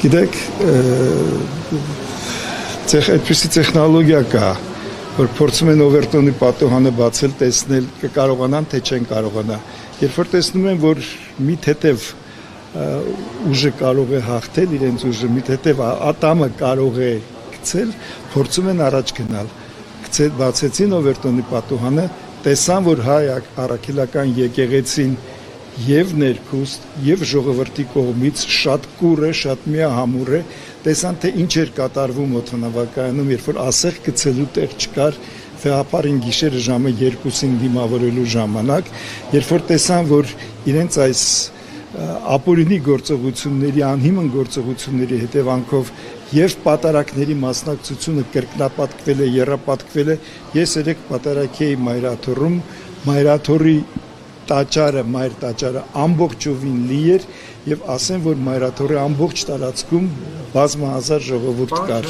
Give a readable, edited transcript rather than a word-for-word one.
Գիտեք, այդպիսի տեխնոլոգիա կա, որ փորձում են Overton-ի պատուհանը բացել, տեսնել կկարողանան, թե չեն կարողանա։ Երբ որ տեսնում են, որ մի թեթև ուժը կարող է հաղթել իրենց ուժը, մի թեթև ատամը կարող է գցել, փորձում են առաջ գնալ։ Բացեցին Overton-ի պատուհանը, տեսան, որ հայ առաքելական եկեղեցին եւ ներքուստ եւ ժողովրդի կողմից շատ կուր է, շատ միահամուռ է, տեսան թե ինչ էր կատարվում օդանավակայանում, երբ որ ասեղ գցելու տեղ չկար, վեհապարին գիշերը ժամը 2-ին դիմավորելու ժամանակ, երբ որ տեսան, որ իրենց այս ապօրինի գործողությունների, անհիմն գործողությունների հետևանքով եւ պատարակների մասնակցությունը կրկնապատկվել է, եռապատկվել է, ես երեք պատարակի էի Մայրաթոռում, Մայրաթոռի տաճարը, մայր տաճարը ամբողջովին լի էր եւ ասեմ, որ Մայրաթոռի ամբողջ տարածքում բազմահազար ժողովուրդ կար։